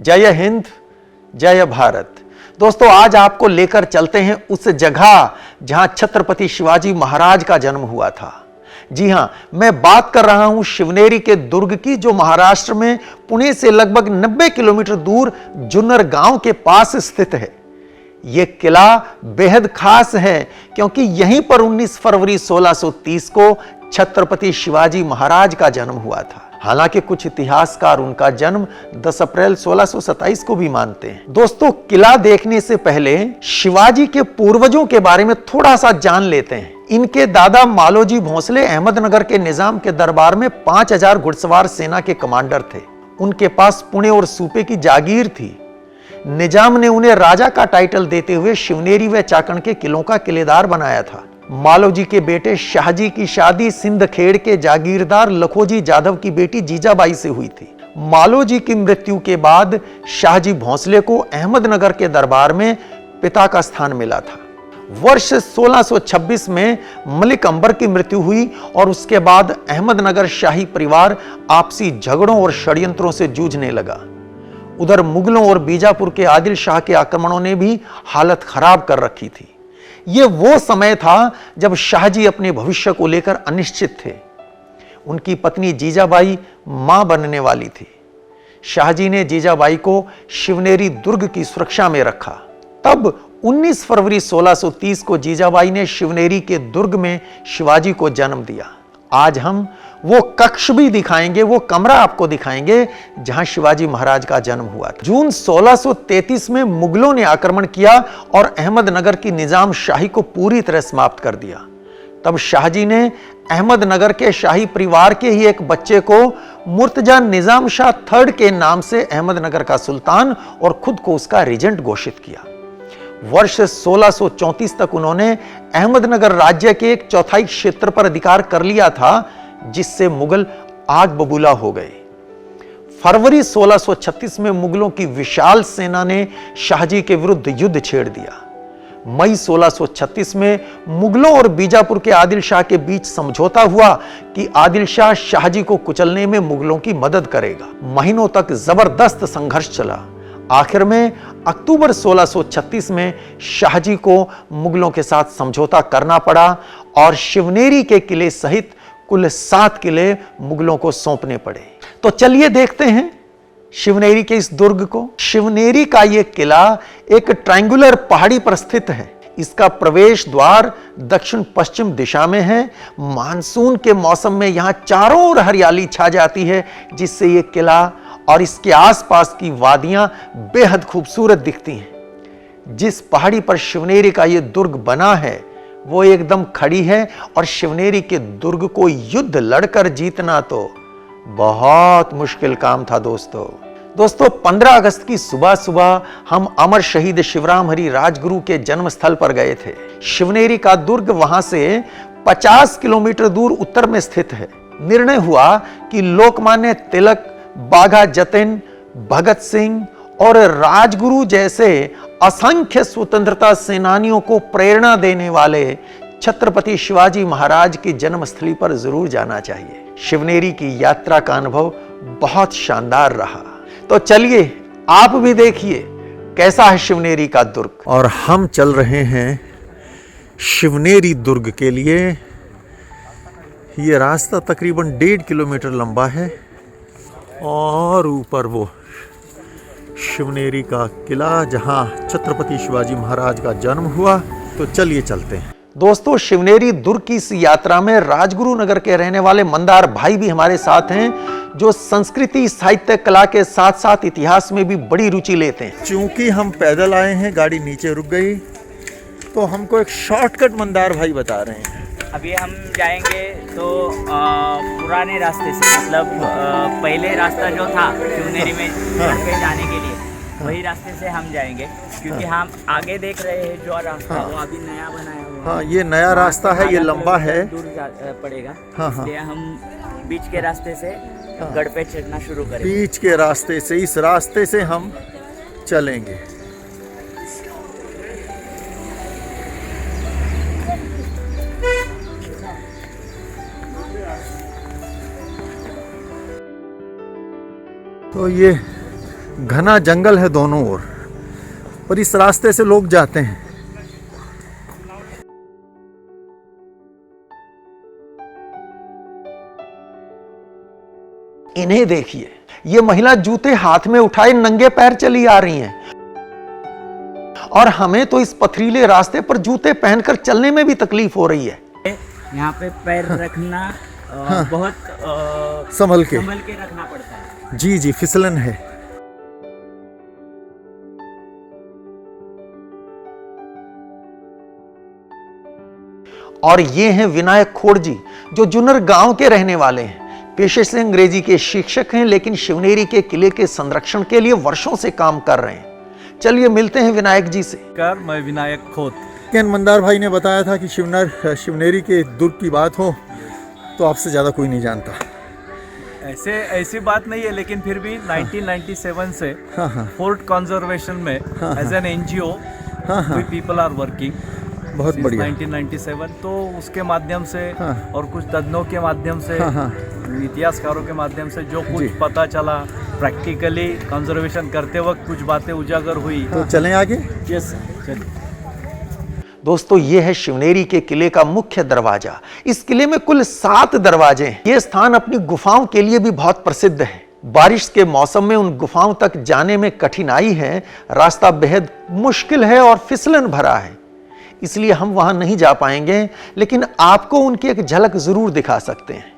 जय हिंद, जय भारत। दोस्तों, आज आपको लेकर चलते हैं उस जगह जहां छत्रपति शिवाजी महाराज का जन्म हुआ था। जी हां, मैं बात कर रहा हूं शिवनेरी के दुर्ग की, जो महाराष्ट्र में पुणे से लगभग 90 किलोमीटर दूर जुन्नर गांव के पास स्थित है। यह किला बेहद खास है क्योंकि यहीं पर 19 फरवरी 1630 को छत्रपति शिवाजी महाराज का जन्म हुआ था। हालांकि कुछ इतिहासकार उनका जन्म 10 अप्रैल 1627 को भी मानते हैं। दोस्तों, किला देखने से पहले शिवाजी के पूर्वजों के बारे में थोड़ा सा जान लेते हैं। इनके दादा मालोजी भोसले अहमदनगर के निजाम के दरबार में 5000 घुड़सवार सेना के कमांडर थे। उनके पास पुणे और सूपे की जागीर थी। निजाम ने उन्हें राजा का टाइटल देते हुए शिवनेरी व चाकण के किलों का किलेदार बनाया था। मालोजी के बेटे शाहजी की शादी सिंधखेड़ के जागीरदार लखोजी जाधव की बेटी जीजाबाई से हुई थी। मालोजी की मृत्यु के बाद शाहजी भोसले को अहमदनगर के दरबार में पिता का स्थान मिला था। वर्ष 1626 में मलिक अंबर की मृत्यु हुई और उसके बाद अहमदनगर शाही परिवार आपसी झगड़ों और षड्यंत्रों से जूझने लगा। उधर मुगलों और बीजापुर के आदिल शाह के आक्रमणों ने भी हालत खराब कर रखी थी। यह वो समय था जब शाहजी अपने भविष्य को लेकर अनिश्चित थे। उनकी पत्नी जीजाबाई मां बनने वाली थी। शाहजी ने जीजाबाई को शिवनेरी दुर्ग की सुरक्षा में रखा। तब 19 फरवरी 1630 को जीजाबाई ने शिवनेरी के दुर्ग में शिवाजी को जन्म दिया। आज हम वो कक्ष भी दिखाएंगे, वो कमरा आपको दिखाएंगे जहां शिवाजी महाराज का जन्म हुआ था। जून 1633 में मुगलों ने आक्रमण किया और अहमदनगर की निजाम शाही को पूरी तरह समाप्त कर दिया। तब शाहजी ने अहमदनगर के शाही परिवार के ही एक बच्चे को मुर्तजा निजाम शाह थर्ड के नाम से अहमदनगर का सुल्तान और खुद को उसका रीजेंट घोषित किया। वर्ष 1634 तक उन्होंने अहमदनगर राज्य के 1/4 क्षेत्र पर अधिकार कर लिया था, जिससे मुगल आग बबूला हो गए। फरवरी 1636 में मुगलों की विशाल सेना ने शाहजी के विरुद्ध युद्ध छेड़ दिया। मई 1636 में मुगलों और बीजापुर के आदिल शाह के बीच समझौता हुआ कि आदिल शाह शाहजी को कुचलने में मुगलों की मदद करेगा। महीनों तक जबरदस्त संघर्ष चला। आखिर में अक्टूबर 1636 में शाहजी को मुगलों के साथ समझौता करना पड़ा और शिवनेरी के किले सहित कुल 7 किले मुगलों को सौंपने पड़े। तो चलिए देखते हैं शिवनेरी के इस दुर्ग को। शिवनेरी का यह किला एक ट्रायंगुलर पहाड़ी पर स्थित है। इसका प्रवेश द्वार दक्षिण पश्चिम दिशा में है। मानसून के मौसम में यहां चारों ओर हरियाली छा जाती है, जिससे यह किला और इसके आसपास की वादियां बेहद खूबसूरत दिखती हैं। जिस पहाड़ी पर शिवनेरी का यह दुर्ग बना है वो एकदम खड़ी है और शिवनेरी के दुर्ग को युद्ध लड़कर जीतना तो बहुत मुश्किल काम था। दोस्तों 15 अगस्त की सुबह सुबह हम अमर शहीद शिवराम हरि राजगुरु के जन्म स्थल पर गए थे। शिवनेरी का दुर्ग वहां से 50 किलोमीटर दूर उत्तर में स्थित है। निर्णय हुआ कि लोकमान्य तिलक, बाघा जतिन, भगत सिंह और राजगुरु जैसे असंख्य स्वतंत्रता सेनानियों को प्रेरणा देने वाले छत्रपति शिवाजी महाराज की जन्मस्थली पर जरूर जाना चाहिए। शिवनेरी की यात्रा का अनुभव बहुत शानदार रहा। तो चलिए आप भी देखिए कैसा है शिवनेरी का दुर्ग। और हम चल रहे हैं शिवनेरी दुर्ग के लिए। यह रास्ता तकरीबन 1.5 किलोमीटर लंबा है और ऊपर वो शिवनेरी का किला जहां छत्रपति शिवाजी महाराज का जन्म हुआ। तो चलिए चलते हैं। दोस्तों, शिवनेरी दुर्ग की इस यात्रा में राजगुरु नगर के रहने वाले मंदार भाई भी हमारे साथ हैं, जो संस्कृति, साहित्य, कला के साथ साथ इतिहास में भी बड़ी रुचि लेते हैं। चूंकि हम पैदल आए हैं, गाड़ी नीचे रुक गई, तो हमको एक शॉर्टकट मंदार भाई बता रहे हैं। अभी हम जाएंगे तो पुराने रास्ते से, मतलब पहले रास्ता जो था शिवनेरी में पे जाने के लिए, वही रास्ते से हम जाएंगे। क्योंकि हम आगे देख रहे हैं जो रास्ता वो अभी नया बनाया हुआ है। हाँ, ये नया रास्ता है, ये लंबा है, दूर पड़ेगा। इसलिए हम बीच के रास्ते से गढ़ पे चढ़ना शुरू करेंगे। बीच के रास्ते से, इस रास्ते से हम चलेंगे। तो ये घना जंगल है दोनों ओर और इस रास्ते से लोग जाते हैं। इन्हें देखिए, ये महिला जूते हाथ में उठाए नंगे पैर चली आ रही हैं और हमें तो इस पथरीले रास्ते पर जूते पहनकर चलने में भी तकलीफ हो रही है। यहाँ पे पैर रखना बहुत संभल के रखना पड़ता है। जी जी, फिसलन है। और ये हैं विनायक खोड़ जी, जो जुन्नर गांव के रहने वाले हैं। पेशे से अंग्रेजी के शिक्षक हैं, लेकिन शिवनेरी के किले के संरक्षण के लिए वर्षों से काम कर रहे हैं। चलिए मिलते हैं विनायक जी से। मैं विनायक खोत। कैन मंदार भाई ने बताया था कि शिवनेरी के दुर्ग की बात हो तो आपसे ज्यादा कोई नहीं जानता। ऐसी बात नहीं है, लेकिन फिर भी 1997 से फोर्ट कंजर्वेशन में as an NGO we people are working. बहुत बढ़िया। 1997 तो उसके माध्यम से और कुछ तज्ञों के माध्यम से, इतिहासकारों के माध्यम से जो कुछ पता चला, प्रैक्टिकली कंजर्वेशन करते वक्त कुछ बातें उजागर हुई। तो चलें आगे। यस, चलिए। दोस्तों, ये है शिवनेरी के किले का मुख्य दरवाजा। इस किले में कुल 7 दरवाजे हैं। ये स्थान अपनी गुफाओं के लिए भी बहुत प्रसिद्ध है। बारिश के मौसम में उन गुफाओं तक जाने में कठिनाई है, रास्ता बेहद मुश्किल है और फिसलन भरा है, इसलिए हम वहां नहीं जा पाएंगे, लेकिन आपको उनकी एक झलक जरूर दिखा सकते हैं।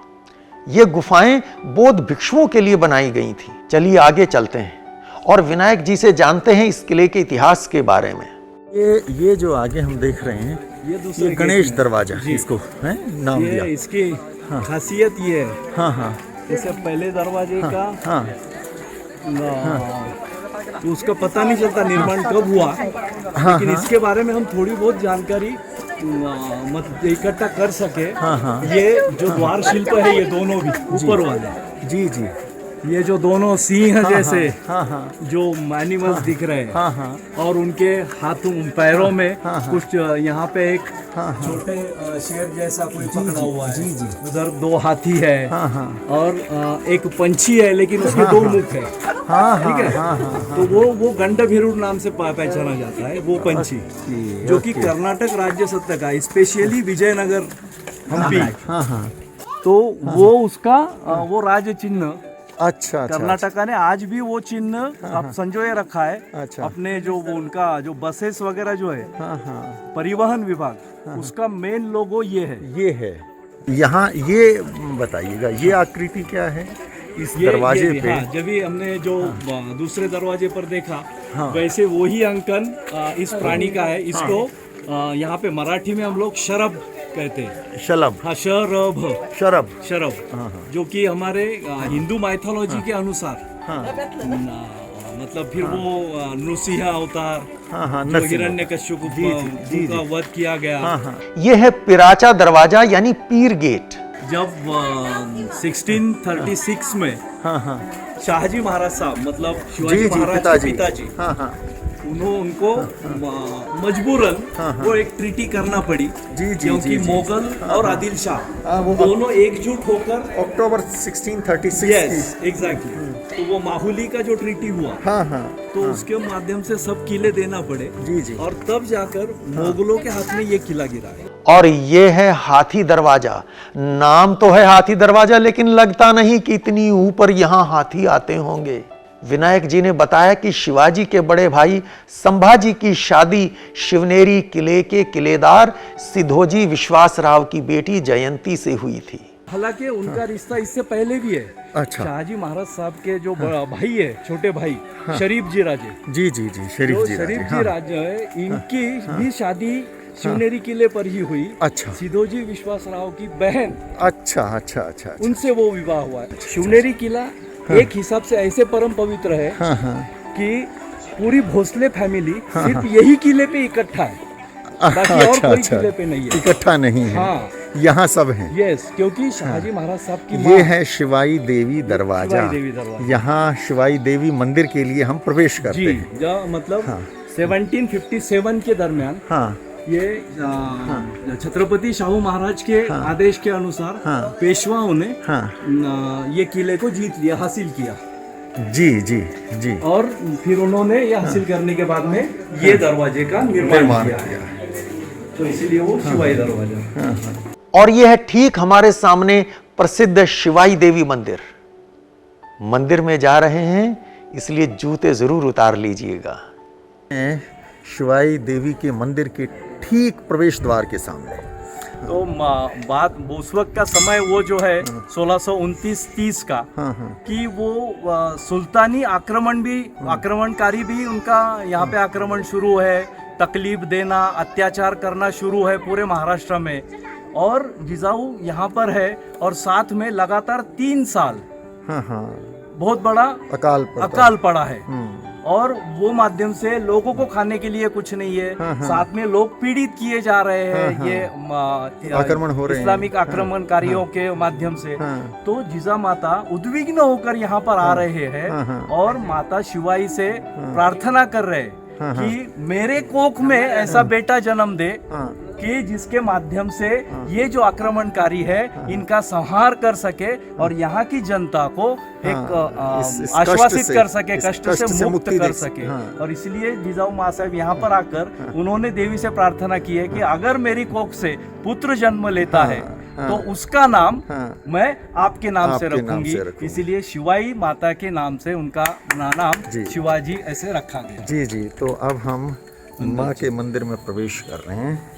ये गुफाएं बौद्ध भिक्षुओं के लिए बनाई गई थी। चलिए आगे चलते हैं और विनायक जी से जानते हैं इस किले के इतिहास के बारे में। ये जो आगे हम देख रहे हैं, ये गणेश दरवाजा इसको है नाम दिया। इसकी खासियत ये है। हाँ हाँ, जैसे पहले दरवाजे का तो उसका पता नहीं चलता निर्माण कब हुआ, लेकिन इसके बारे में हम थोड़ी बहुत जानकारी इकट्ठा कर सके। ये जो द्वार शिल्प है, ये दोनों भी ऊपर वाले, जी जी, ये जो दोनों सिंह जैसे जो एनिमल्स दिख रहे हैं, और उनके हाथों पैरों में कुछ यहाँ पे एक छोटे शेर जैसा कोई पकड़ा हुआ है। उधर 2 हाथी है और एक पंछी है, लेकिन उसके 2 मुख है। ठीक है, तो वो गंडभीरुड नाम से पहचाना जाता है, वो पंछी, जो कि कर्नाटक राज्य सत्ता का, स्पेशली विजयनगर हम्पी, तो वो उसका वो राज्य चिन्ह अच्छा, कर्नाटका ने आज भी वो चिन्ह अब संजोए रखा है। अच्छा। अपने जो उनका जो बसेस वगैरह जो है, परिवहन विभाग, उसका मेन लोगो ये है। यहाँ ये बताइएगा, ये आकृति क्या है इस दरवाजे पे? जब भी हमने जो दूसरे दरवाजे पर देखा, वैसे वही अंकन इस प्राणी का है। इसको यहाँ पे मराठी में हम लोग शरभ कहते हैं। शलभ। हाँ, शरभ। जो कि हमारे हिंदू माइथोलॉजी के अनुसार मतलब फिर वो नृसिंह अवतार, जो हिरण्यकश्यप का वध किया गया। ये है पिराचा दरवाजा यानी पीर गेट। जब 1636 में शाहजी महाराज साहब, मतलब शिवाजी महाराज के पिताजी, उनको मजबूरन वो एक ट्रीटी करना पड़ी, क्योंकि मुगल और आदिल शाह दोनों एकजुट होकर अक्टूबर 1636। Yes, exactly. तो वो माहुली का जो ट्रीटी हुआ, तो उसके माध्यम से सब किले देना पड़े, और तब जाकर मुगलों के हाथ में ये किला गिरा है। और ये है हाथी दरवाजा। नाम तो है हाथी दरवाजा, लेकिन लगता नहीं कि इतनी ऊपर यहाँ हाथी आते होंगे। विनायक जी ने बताया कि शिवाजी के बड़े भाई संभाजी की शादी शिवनेरी किले के किलेदार सिद्धोजी विश्वासराव की बेटी जयंती से हुई थी। हालांकि उनका रिश्ता इससे पहले भी है। अच्छा। शाहजी महाराज साहब के जो भाई है, छोटे भाई, शरीफ जी राजे, जी शरीफ जी राजे है, इनकी भी शादी शिवनेरी किले पर ही हुई। अच्छा। सिद्धोजी विश्वासराव की बहन, अच्छा, उनसे वो विवाह हुआ है। शिवनेरी किला एक हिसाब से ऐसे परम पवित्र है कि पूरी भोसले फैमिली सिर्फ यही किले पे इकट्ठा है, बाकी और कोई किले पे नहीं है, इकट्ठा नहीं है। यहाँ सब हैं। यस, क्योंकि शाहजी महाराज साहब की ये है शिवाई देवी दरवाजा। यहाँ शिवाई देवी मंदिर के लिए हम प्रवेश करते हैं। जो मतलब 1757 के दरमियान ये छत्रपति शाहू महाराज के आदेश के अनुसार पेशवाओं ने ये किले को जीत लिया, हासिल किया। जी जी जी। और फिर उन्होंने ये हासिल करने के बाद में ये दरवाजे का निर्माण किया है, तो इसीलिए वो शिवाई दरवाजा। और यह है ठीक हमारे सामने प्रसिद्ध शिवाई देवी मंदिर। मंदिर में जा रहे हैं इसलिए जूते जरूर उतार लीजिएगा। शिवाई देवी के मंदिर के ठीक प्रवेश द्वार के सामने। तो बात उस वक्त का समय वो जो है 1629-30 का, कि वो सुल्तानी आक्रमणकारी भी उनका यहाँ पे आक्रमण शुरू है, तकलीफ देना, अत्याचार करना शुरू है पूरे महाराष्ट्र में। और जिजाऊ यहाँ पर है और साथ में लगातार 3 साल बहुत बड़ा अकाल पड़ा है। और वो माध्यम से लोगों को खाने के लिए कुछ नहीं है, साथ में लोग पीड़ित किए जा रहे हैं, ये आक्रमण हो रहे हैं इस्लामिक आक्रमणकारियों के माध्यम से। तो जिजा माता उद्विग्न होकर यहाँ पर आ रहे हैं और माता शिवाई से प्रार्थना कर रहे हैं कि मेरे कोख में ऐसा बेटा जन्म दे कि जिसके माध्यम से ये जो आक्रमणकारी है इनका संहार कर सके और यहाँ की जनता को एक आश्वासित कर सके, कष्ट से मुक्त कर सके। और इसलिए जिजाऊ माँ साहब यहाँ पर आकर उन्होंने देवी से प्रार्थना की है कि अगर मेरी कोख से पुत्र जन्म लेता है तो उसका नाम मैं आपके नाम से रखूंगी। इसीलिए शिवाई माता के नाम से उनका नाम शिवाजी ऐसे रखा गया। जी जी। तो अब हम माँ के मंदिर में प्रवेश कर रहे हैं।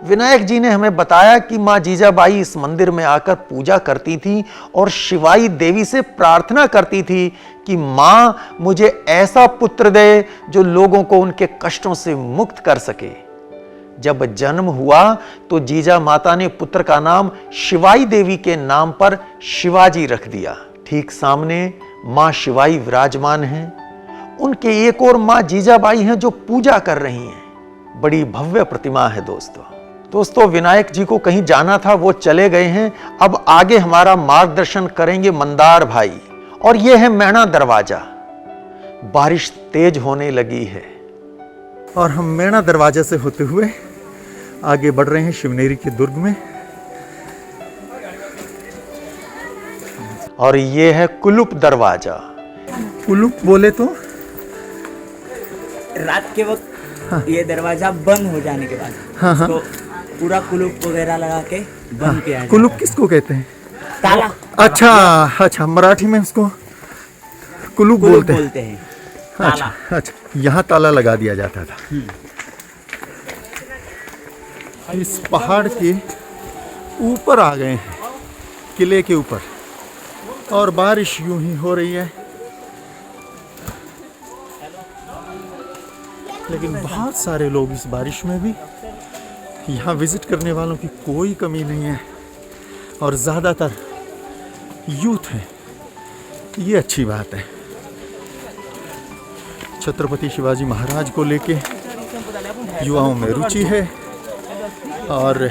विनायक जी ने हमें बताया कि माँ जीजाबाई इस मंदिर में आकर पूजा करती थी और शिवाई देवी से प्रार्थना करती थी कि माँ मुझे ऐसा पुत्र दे जो लोगों को उनके कष्टों से मुक्त कर सके। जब जन्म हुआ तो जीजा माता ने पुत्र का नाम शिवाई देवी के नाम पर शिवाजी रख दिया। ठीक सामने माँ शिवाई विराजमान हैं। उनके एक और माँ जीजाबाई हैं जो पूजा कर रही हैं। बड़ी भव्य प्रतिमा है दोस्तों विनायक जी को कहीं जाना था, वो चले गए हैं। अब आगे हमारा मार्गदर्शन करेंगे मंदार भाई। और यह है मैणा दरवाजा। बारिश तेज होने लगी है और हम मैणा दरवाजे से होते हुए आगे बढ़ रहे हैं शिवनेरी के दुर्ग में। और ये है कुलुप दरवाजा। कुलुप बोले तो रात के वक्त ये दरवाजा बंद हो जाने के बाद तो पूरा कुलुप वगैरह लगा के बंद किया जाता है। कुलुप किसको कहते हैं? ताला। अच्छा मराठी में उसको कुलुप बोलते हैं। ताला। अच्छा यहाँ ताला लगा दिया जाता था। इस पहाड़ के ऊपर आ गए हैं, किले के ऊपर, और बारिश यूं ही हो रही है। लेकिन बहुत सारे लोग इस बारिश में भी यहाँ विजिट करने वालों की कोई कमी नहीं है और ज़्यादातर यूथ है। ये अच्छी बात है। छत्रपति शिवाजी महाराज को लेके युवाओं में रुचि है और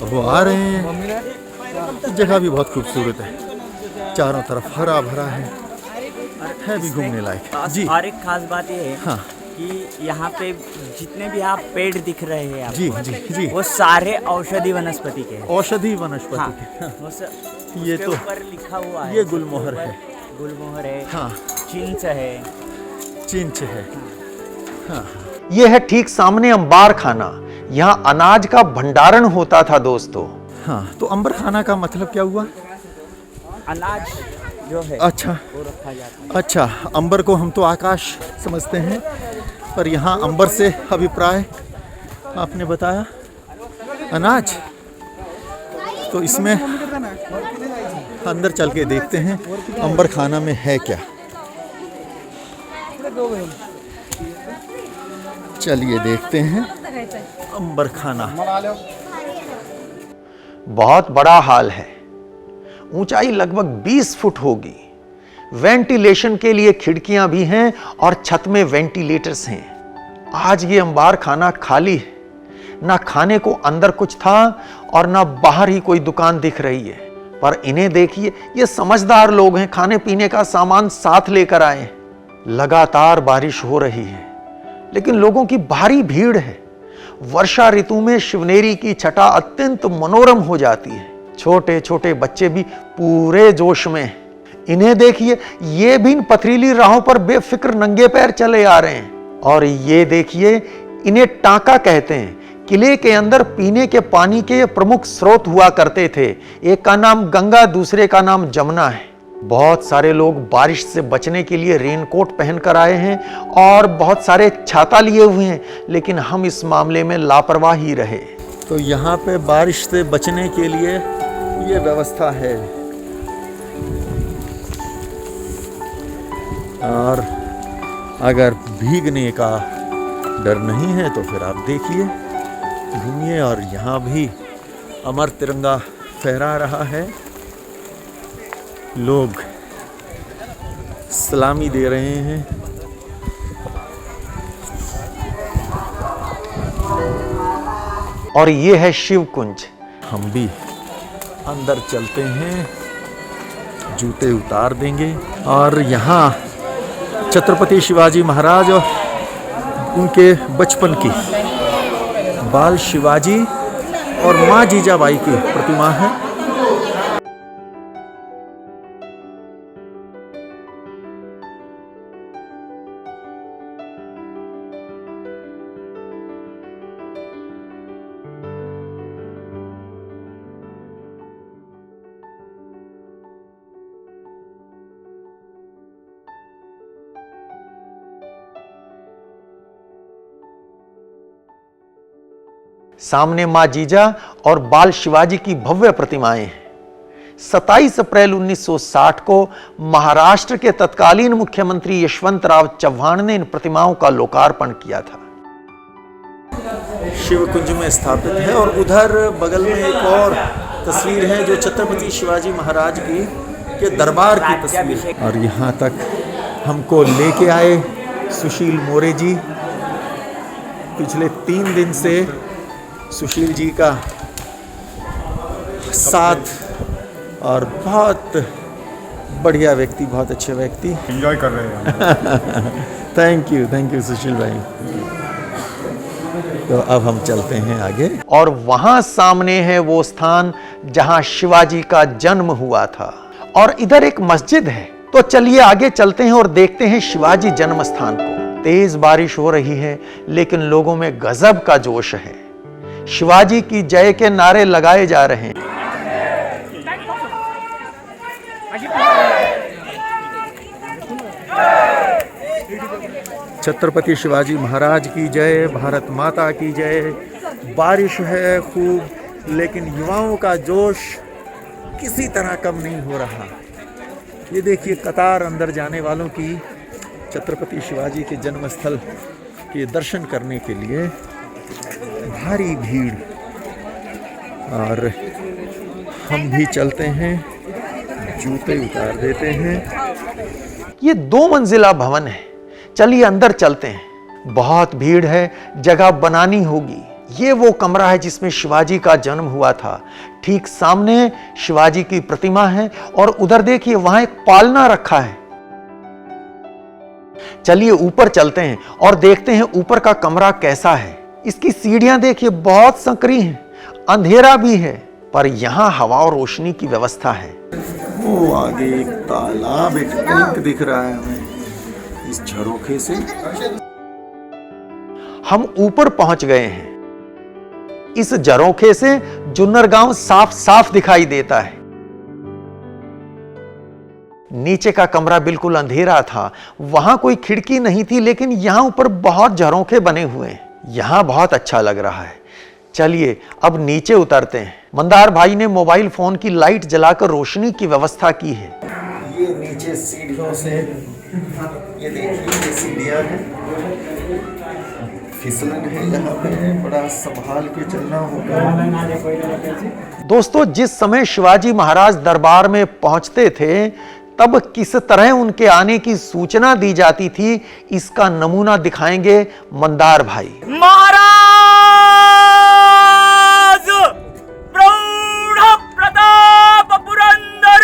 वो आ रहे हैं। जगह भी बहुत खूबसूरत है, चारों तरफ हरा भरा है भी घूमने लायक। जी। और एक खास बात ये है कि यहाँ पे जितने भी आप पेड़ दिख रहे हैं आपको, जी जी जी, वो सारे औषधि वनस्पति के हैं। औषधि वनस्पति के। ये तो ऊपर लिखा हुआ है। ये गुलमोहर है। गुलमोहर है। हाँ। चिंच है। चिंच है। हाँ। ये है ठीक सामने अंबार खाना। यहाँ अनाज का भंडारण होता था दोस्तों। हाँ। तो अंबर खाना का मतलब क्या हुआ? अनाज जो है अच्छा वो रखा जाता है। अच्छा, अंबर को हम तो आकाश समझते हैं, पर यहाँ अंबर से अभिप्राय आपने बताया अनाज। तो इसमें अंदर चल के देखते हैं अंबर खाना में है क्या। चलिए देखते हैं अंबर खाना। बहुत बड़ा हाल है, ऊंचाई लगभग 20 फुट होगी। वेंटिलेशन के लिए खिड़कियां भी हैं और छत में वेंटिलेटर्स हैं। आज ये अंबार खाना खाली है, ना खाने को अंदर कुछ था और ना बाहर ही कोई दुकान दिख रही है। पर इन्हें देखिए, ये समझदार लोग हैं, खाने पीने का सामान साथ लेकर आए हैं। लगातार बारिश हो रही है लेकिन लोगों की भारी भीड़ है। वर्षा ऋतु में शिवनेरी की छटा अत्यंत मनोरम हो जाती है। छोटे छोटे बच्चे भी पूरे जोश में हैं। इन्हें देखिए, ये भी इन पथरीली राहों पर बेफिक्र नंगे पैर चले आ रहे हैं। और ये देखिए, इन्हें टांका कहते हैं। किले के अंदर पीने के पानी के प्रमुख स्रोत हुआ करते थे। एक का नाम गंगा, दूसरे का नाम जमुना है। बहुत सारे लोग बारिश से बचने के लिए रेनकोट पहनकर आए हैं और बहुत सारे छाता लिए हुए हैं, लेकिन हम इस मामले में लापरवाह ही रहे। तो यहाँ पे बारिश से बचने के लिए ये व्यवस्था है। और अगर भीगने का डर नहीं है तो फिर आप देखिए, घूमिए। और यहाँ भी अमर तिरंगा फहरा रहा है। लोग सलामी दे रहे हैं। और ये है शिव कुंज। हम भी अंदर चलते हैं, जूते उतार देंगे। और यहाँ छत्रपति शिवाजी महाराज और उनके बचपन की बाल शिवाजी और माँ जीजाबाई की प्रतिमा है। सामने मां जीजा और बाल शिवाजी की भव्य प्रतिमाएं हैं। 27 अप्रैल 1960 को महाराष्ट्र के तत्कालीन मुख्यमंत्री यशवंतराव चव्हाण ने इन प्रतिमाओं का लोकार्पण किया था। शिव कुंज में स्थापित है। और उधर बगल में एक और तस्वीर है जो छत्रपति शिवाजी महाराज की के दरबार की तस्वीर है। और यहाँ तक हमको लेके आए सुशील मोरे जी। पिछले 3 दिन से सुशील जी का साथ और बहुत बढ़िया व्यक्ति, बहुत अच्छे व्यक्ति, एंजॉय कर रहे हैं। थैंक यू सुशील भाई। तो अब हम चलते हैं आगे। और वहां सामने है वो स्थान जहां शिवाजी का जन्म हुआ था। और इधर एक मस्जिद है। तो चलिए आगे चलते हैं और देखते हैं शिवाजी जन्म स्थान को। तेज बारिश हो रही है, लेकिन लोगों में गजब का जोश है। शिवाजी की जय के नारे लगाए जा रहे हैं। छत्रपति शिवाजी महाराज की जय, भारत माता की जय। बारिश है खूब, लेकिन युवाओं का जोश किसी तरह कम नहीं हो रहा। ये देखिए, कतार अंदर जाने वालों की छत्रपति शिवाजी के जन्म स्थल के दर्शन करने के लिए भारी भीड़। और हम भी चलते हैं, जूते उतार देते हैं। ये 2 मंजिला भवन है। चलिए अंदर चलते हैं। बहुत भीड़ है, जगह बनानी होगी। ये वो कमरा है जिसमें शिवाजी का जन्म हुआ था। ठीक सामने शिवाजी की प्रतिमा है और उधर देखिए, वहां एक पालना रखा है। चलिए ऊपर चलते हैं और देखते हैं ऊपर का कमरा कैसा है। इसकी सीढ़ियां देखिए, बहुत संकरी हैं, अंधेरा भी है, पर यहां हवा और रोशनी की व्यवस्था है। वो आगे एक तालाब, एक टैंक दिख रहा है हमें इस झरोखे से। हम ऊपर पहुंच गए हैं। इस झरोखे से जुन्नर गांव साफ साफ दिखाई देता है। नीचे का कमरा बिल्कुल अंधेरा था, वहां कोई खिड़की नहीं थी, लेकिन यहां ऊपर बहुत झरोखे बने हुए हैं। यहां बहुत अच्छा लग रहा है। चलिए अब नीचे उतरते हैं। मंदार भाई ने मोबाइल फोन की लाइट जलाकर रोशनी की व्यवस्था की है। ये नीचे सीढ़ियों से, ये देखिए, ये सीढ़ियां हैं, फिसलन है, यहाँ पे बड़ा संभाल के चलना होगा। दोस्तों, जिस समय शिवाजी महाराज दरबार में पहुंचते थे, तब किस तरह उनके आने की सूचना दी जाती थी, इसका नमूना दिखाएंगे मंदार भाई। महाराज प्रौढ़ प्रताप पुरंदर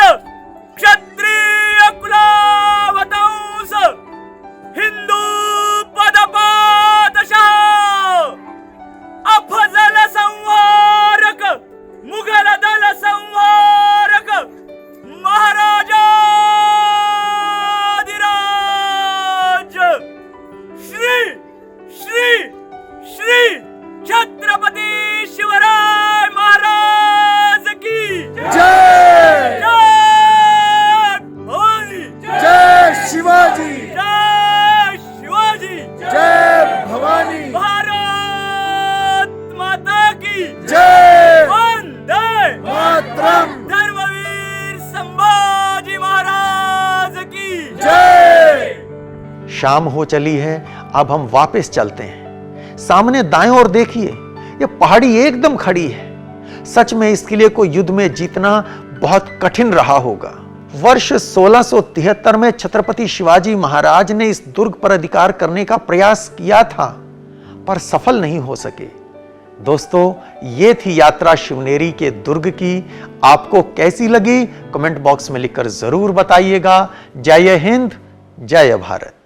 क्षत्रिय कुलावतंस हिंदू पद पादशाह अफजल संहारक मुगल दल संहारक शाम हो चली है, अब हम वापस चलते हैं। सामने दाएं ओर देखिए, ये पहाड़ी एकदम खड़ी है। सच में इस किले को युद्ध में जीतना बहुत कठिन रहा होगा। वर्ष 1673 में छत्रपति शिवाजी महाराज ने इस दुर्ग पर अधिकार करने का प्रयास किया था, पर सफल नहीं हो सके। दोस्तों, ये थी यात्रा शिवनेरी के दुर्ग की। आपको कैसी लगी कमेंट बॉक्स में लिखकर जरूर बताइएगा। जय हिंद, जय भारत।